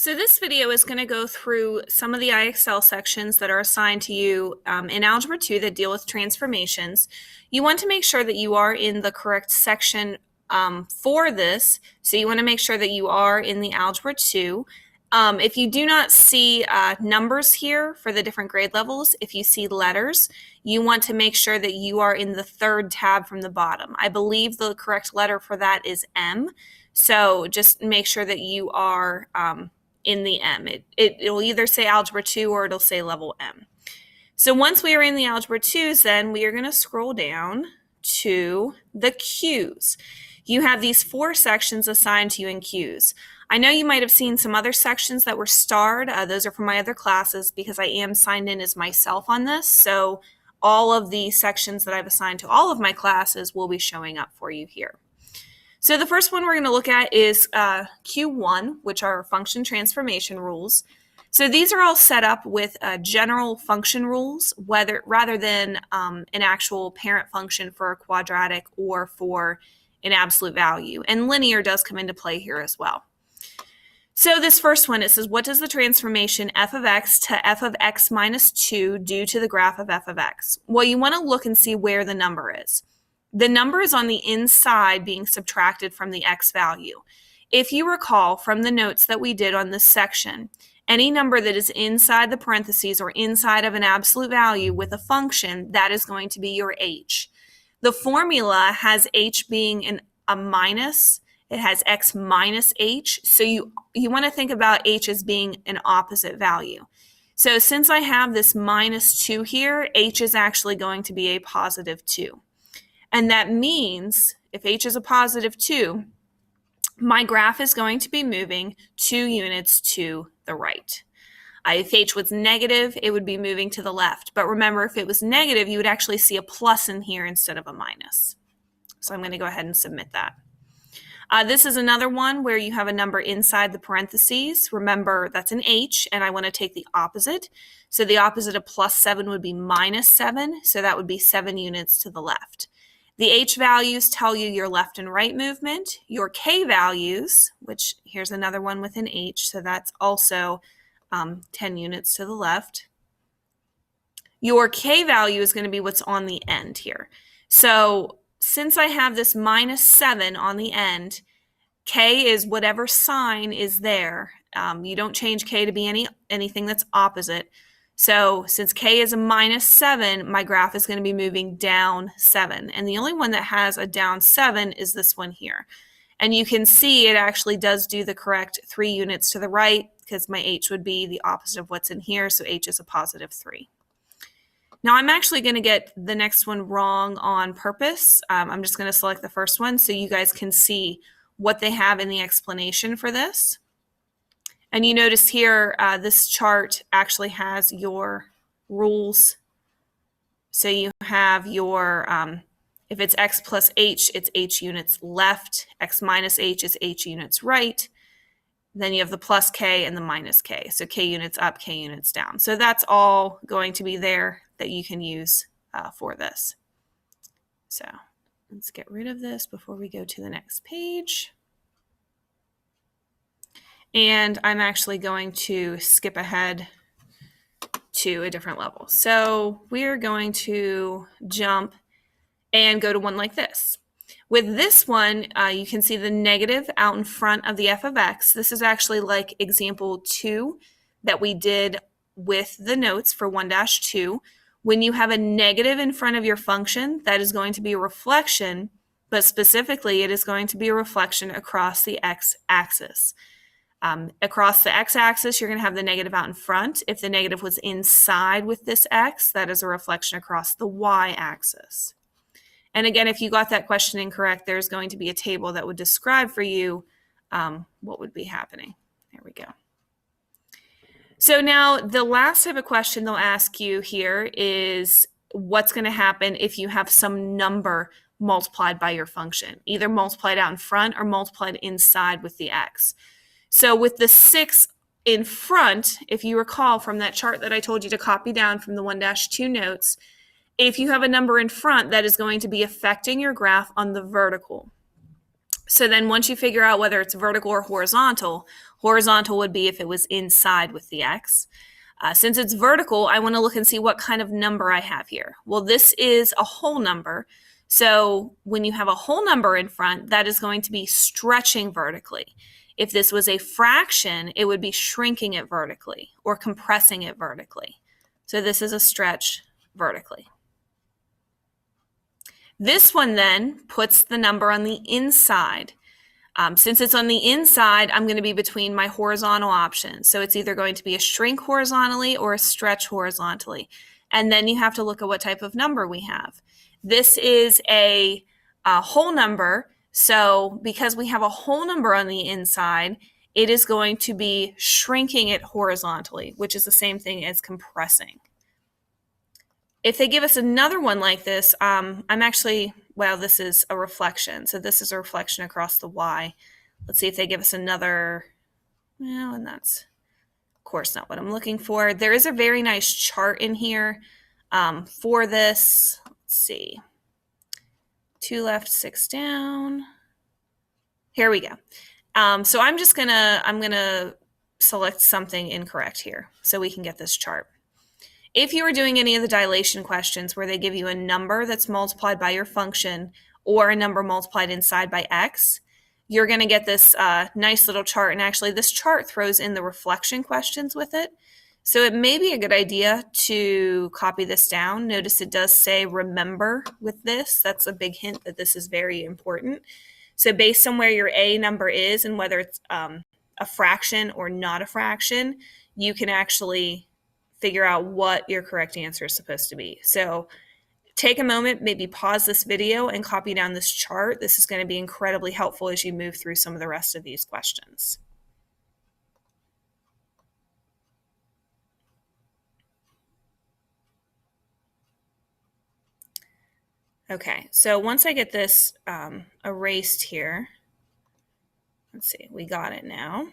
So this video is going to go through some of the iXL sections that are assigned to you in Algebra 2 that deal with transformations. You want to make sure that you are in the correct section for this. So you want to make sure that you are in the Algebra 2. If you do not see numbers here for the different grade levels, if you see letters, you want to make sure that you are in the third tab from the bottom. I believe the correct letter for that is M. So just make sure that you are in the M. It'll either say Algebra 2 or it'll say Level M. So once we are in the Algebra 2s, then we are going to scroll down to the Qs. You have these 4 sections assigned to you in Qs. I know you might have seen some other sections that were starred. Those are from my other classes because I am signed in as myself on this. So all of the sections that I've assigned to all of my classes will be showing up for you here. So the first one we're going to look at is Q1, which are function transformation rules. So these are all set up with general function rules, rather than an actual parent function for a quadratic or for an absolute value. And linear does come into play here as well. So this first one, it says, what does the transformation f of x to f of x minus 2 do to the graph of f of x? Well, you want to look and see where the number is. The number is on the inside being subtracted from the x value. If you recall from the notes that we did on this section, any number that is inside the parentheses or inside of an absolute value with a function, that is going to be your h. The formula has h being a minus. It has x minus h. So you want to think about h as being an opposite value. So since I have this minus 2 here, h is actually going to be a positive 2. And that means if h is a positive 2, my graph is going to be moving 2 units to the right. If h was negative, it would be moving to the left. But remember, if it was negative, you would actually see a plus in here instead of a minus. So I'm going to go ahead and submit that. This is another one where you have a number inside the parentheses. Remember, that's an h, and I want to take the opposite. So the opposite of plus 7 would be minus 7, so that would be 7 units to the left. The h values tell you your left and right movement. Your k values, which here's another one with an h, so that's also 10 units to the left. Your k value is going to be what's on the end here. So since I have this minus 7 on the end, k is whatever sign is there. You don't change k to be anything that's opposite. So since k is a minus 7, my graph is going to be moving down 7. And the only one that has a down 7 is this one here. And you can see it actually does do the correct 3 units to the right because my h would be the opposite of what's in here. So h is a positive 3. Now I'm actually going to get the next one wrong on purpose. I'm just going to select the first one so you guys can see what they have in the explanation for this. And you notice here, this chart actually has your rules. So you have your, if it's x plus h, it's h units left. X minus h is h units right. Then you have the plus k and the minus k. So k units up, k units down. So that's all going to be there that you can use for this. So let's get rid of this before we go to the next page. And I'm actually going to skip ahead to a different level. So we're going to jump and go to one like this. With this one, you can see the negative out in front of the f of x. This is actually like example 2 that we did with the notes for 1-2. When you have a negative in front of your function, that is going to be a reflection, but specifically it is going to be a reflection across the x-axis. Across the x-axis, you're going to have the negative out in front. If the negative was inside with this x, that is a reflection across the y-axis. And again, if you got that question incorrect, there's going to be a table that would describe for you what would be happening. There we go. So now the last type of question they'll ask you here is what's going to happen if you have some number multiplied by your function, either multiplied out in front or multiplied inside with the x. So with the 6 in front, if you recall from that chart that I told you to copy down from the 1-2 notes, if you have a number in front, that is going to be affecting your graph on the vertical. So then once you figure out whether it's vertical or horizontal, Horizontal would be if it was inside with the X. Since it's vertical, I want to look and see what kind of number I have here. Well, this is a whole number. So when you have a whole number in front, that is going to be stretching vertically. If this was a fraction, it would be shrinking it vertically or compressing it vertically. So this is a stretch vertically. This one then puts the number on the inside. Since it's on the inside, I'm going to be between my horizontal options. So it's either going to be a shrink horizontally or a stretch horizontally. And then you have to look at what type of number we have. This is a whole number. So because we have a whole number on the inside, it is going to be shrinking it horizontally, which is the same thing as compressing. If they give us another one like this, this is a reflection. So this is a reflection across the Y. Let's see if they give us another, and that's, of course, not what I'm looking for. There is a very nice chart in here for this. Let's see. 2 left, 6 down. Here we go. So I'm gonna select something incorrect here so we can get this chart. If you were doing any of the dilation questions where they give you a number that's multiplied by your function or a number multiplied inside by x, you're going to get this nice little chart. And actually, this chart throws in the reflection questions with it. So it may be a good idea to copy this down. Notice it does say remember with this. That's a big hint that this is very important. So based on where your A number is and whether it's a fraction or not a fraction, you can actually figure out what your correct answer is supposed to be. So take a moment, maybe pause this video and copy down this chart. This is going to be incredibly helpful as you move through some of the rest of these questions. Okay, so once I get this erased here, let's see, we got it now.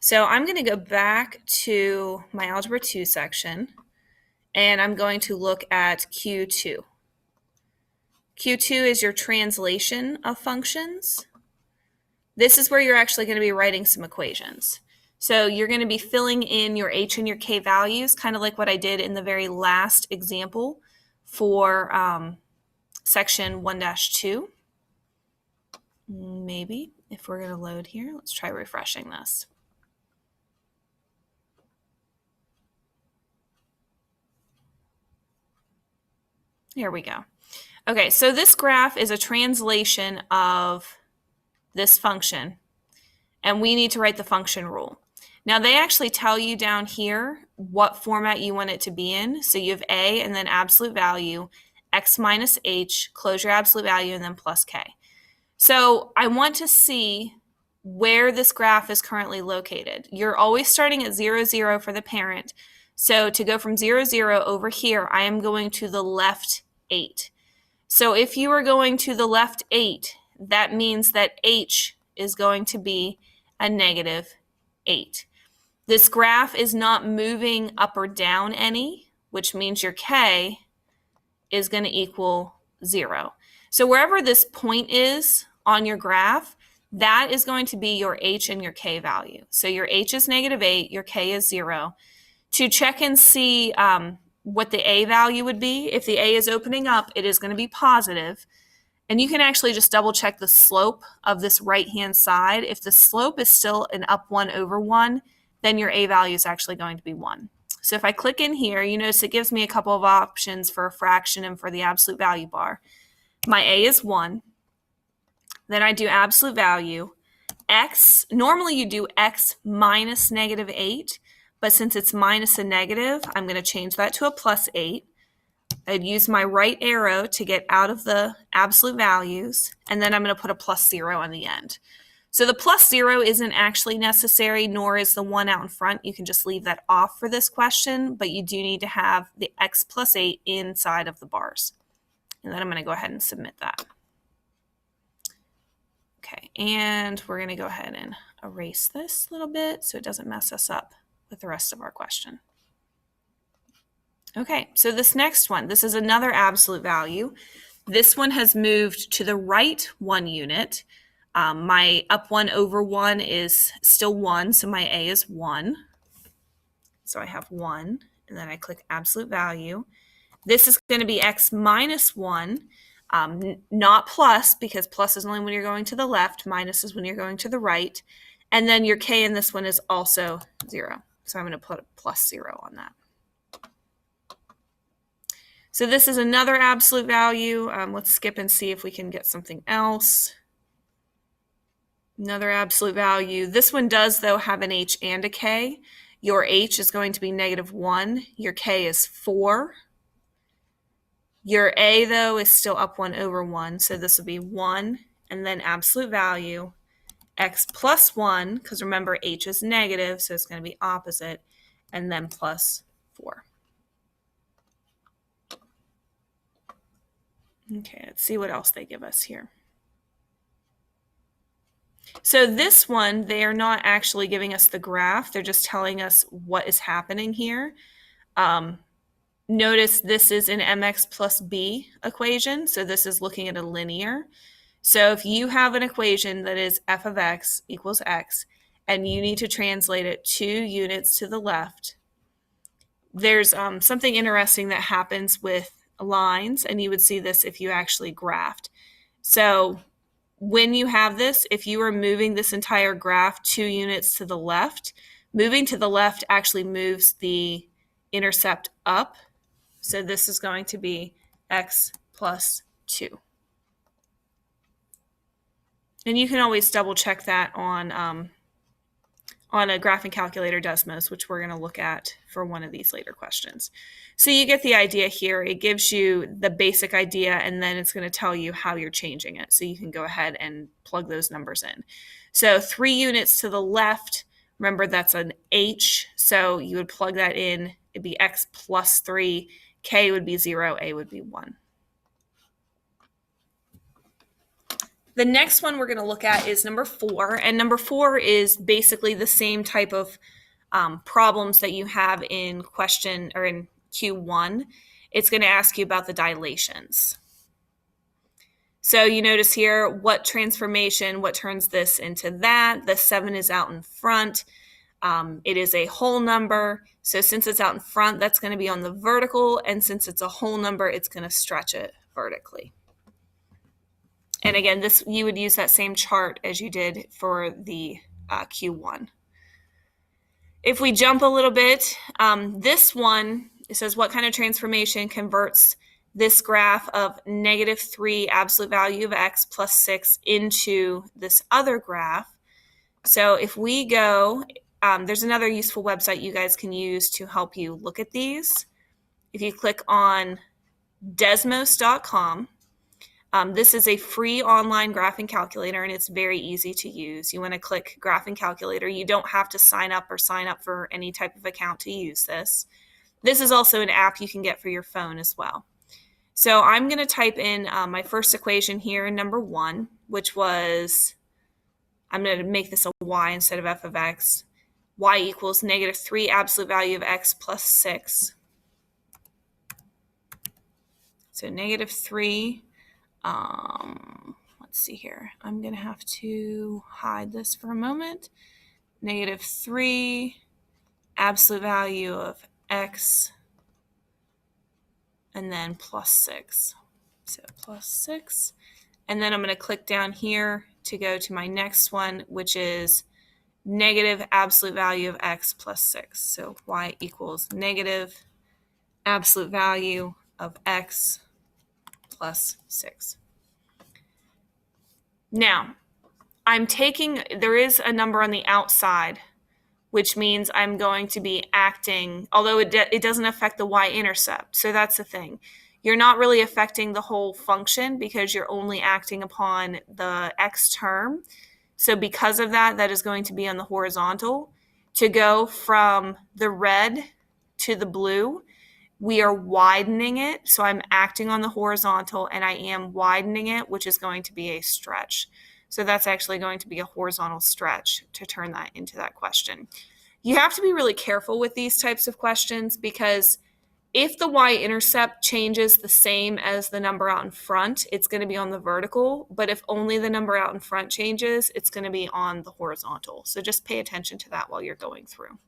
So I'm going to go back to my Algebra 2 section, and I'm going to look at Q2. Q2 is your translation of functions. This is where you're actually going to be writing some equations. So you're going to be filling in your H and your K values, kind of like what I did in the very last example for section 1-2. Maybe, if we're going to load here, let's try refreshing this. Here we go. Okay, so this graph is a translation of this function, and we need to write the function rule. Now, they actually tell you down here what format you want it to be in. So you have A and then absolute value, x minus h, close your absolute value, and then plus k. So I want to see where this graph is currently located. You're always starting at 0, 0 for the parent. So to go from 0, 0 over here, I am going to the left 8. So if you are going to the left 8, that means that h is going to be a negative 8. This graph is not moving up or down any, which means your k is going to equal 0. So wherever this point is on your graph, that is going to be your h and your k value. So your h is negative 8, your k is 0. To check and see what the a value would be, if the a is opening up, it is going to be positive. And you can actually just double check the slope of this right-hand side. If the slope is still an up 1 over 1, then your a value is actually going to be 1. So if I click in here, you notice it gives me a couple of options for a fraction and for the absolute value bar. My a is 1. Then I do absolute value. X, normally you do x minus negative 8, but since it's minus a negative, I'm going to change that to a plus 8. I'd use my right arrow to get out of the absolute values, and then I'm going to put a plus 0 on the end. So the plus 0 isn't actually necessary, nor is the 1 out in front. You can just leave that off for this question, but you do need to have the x plus 8 inside of the bars. And then I'm going to go ahead and submit that. Okay, and we're going to go ahead and erase this a little bit so it doesn't mess us up with the rest of our question. Okay, so this next one, this is another absolute value. This one has moved to the right 1 unit. My up 1 over 1 is still 1, so my A is 1. So I have 1, and then I click absolute value. This is going to be x minus 1, not plus, because plus is only when you're going to the left, minus is when you're going to the right. And then your k in this one is also 0. So I'm going to put a plus 0 on that. So this is another absolute value. Let's skip and see if we can get something else. Another absolute value. This one does, though, have an h and a k. Your h is going to be -1. Your k is 4. Your a, though, is still up 1 over 1. So this would be 1 and then absolute value, x plus 1, because remember h is negative, so it's going to be opposite, and then plus 4. Okay, let's see what else they give us here. So this one, they are not actually giving us the graph. They're just telling us what is happening here. Notice this is an mx plus b equation. So this is looking at a linear. So if you have an equation that is f of x equals x, and you need to translate it 2 units to the left, there's something interesting that happens with lines, and you would see this if you actually graphed. So when you have this, if you are moving this entire graph 2 units to the left, moving to the left actually moves the intercept up. So this is going to be x plus 2. And you can always double check that on a graphing calculator Desmos, which we're going to look at for one of these later questions. So you get the idea here. It gives you the basic idea, and then it's going to tell you how you're changing it. So you can go ahead and plug those numbers in. So 3 units to the left, remember that's an h, so you would plug that in. It'd be x plus 3, k would be 0, a would be 1. The next one we're going to look at is number 4, and number 4 is basically the same type of problems that you have in question or in Q1. It's going to ask you about the dilations. So you notice here what transformation, what turns this into that. The 7 is out in front. It is a whole number. So since it's out in front, that's going to be on the vertical, and since it's a whole number, it's going to stretch it vertically. And again, this you would use that same chart as you did for the Q1. If we jump a little bit, this one, it says what kind of transformation converts this graph of -3 absolute value of x plus 6 into this other graph. So if we go, there's another useful website you guys can use to help you look at these. If you click on desmos.com, this is a free online graphing calculator, and it's very easy to use. You want to click graphing calculator. You don't have to sign up for any type of account to use this. This is also an app you can get for your phone as well. So I'm going to type in my first equation here, number 1, which was, I'm going to make this a y instead of f of x. Y equals -3 absolute value of x plus 6. So -3. Let's see here. I'm going to have to hide this for a moment. -3 absolute value of x and then plus 6. So plus 6. And then I'm going to click down here to go to my next one, which is negative absolute value of x plus 6. So y equals negative absolute value of x plus 6. Now, there is a number on the outside, which means I'm going to be acting, although it doesn't affect the y-intercept. So that's the thing. You're not really affecting the whole function because you're only acting upon the x term. So because of that, that is going to be on the horizontal. To go from the red to the blue, we are widening it. So I'm acting on the horizontal and I am widening it, which is going to be a stretch. So that's actually going to be a horizontal stretch to turn that into that question. You have to be really careful with these types of questions because If the y-intercept changes the same as the number out in front, it's going to be on the vertical, but if only the number out in front changes, it's going to be on the horizontal. So just pay attention to that while you're going through.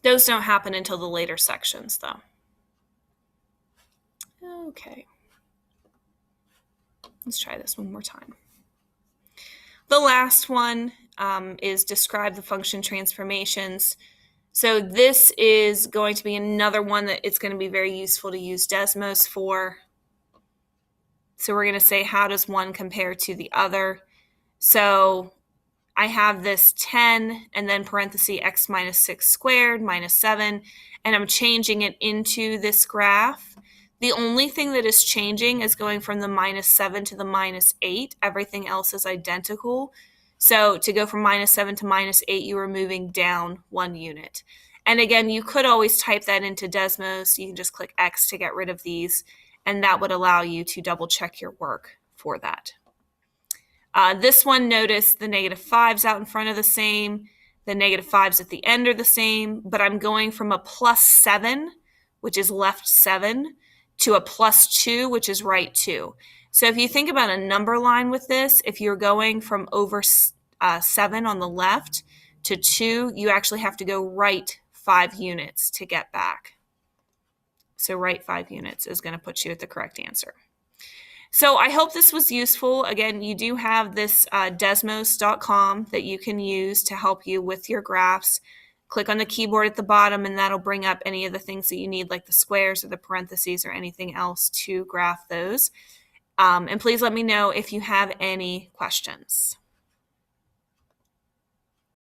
Those don't happen until the later sections, though. Okay. Let's try this one more time. The last one is describe the function transformations. So this is going to be another one that it's going to be very useful to use Desmos for. So we're going to say, how does one compare to the other? So I have this 10 and then parenthesis x minus 6 squared minus 7, and I'm changing it into this graph. The only thing that is changing is going from the minus 7 to the minus 8. Everything else is identical. So to go from minus 7 to minus 8, you are moving down 1 unit. And again, you could always type that into Desmos. You can just click X to get rid of these, and that would allow you to double check your work for that. This one, notice the -5's out in front are the same, the -5's at the end are the same, but I'm going from a +7, which is left 7, to a +2, which is right 2. So if you think about a number line with this, if you're going from over 7 on the left to 2, you actually have to go right 5 units to get back. So right 5 units is going to put you at the correct answer. So I hope this was useful. Again, you do have this desmos.com that you can use to help you with your graphs. Click on the keyboard at the bottom, and that'll bring up any of the things that you need, like the squares or the parentheses or anything else to graph those. And please let me know if you have any questions.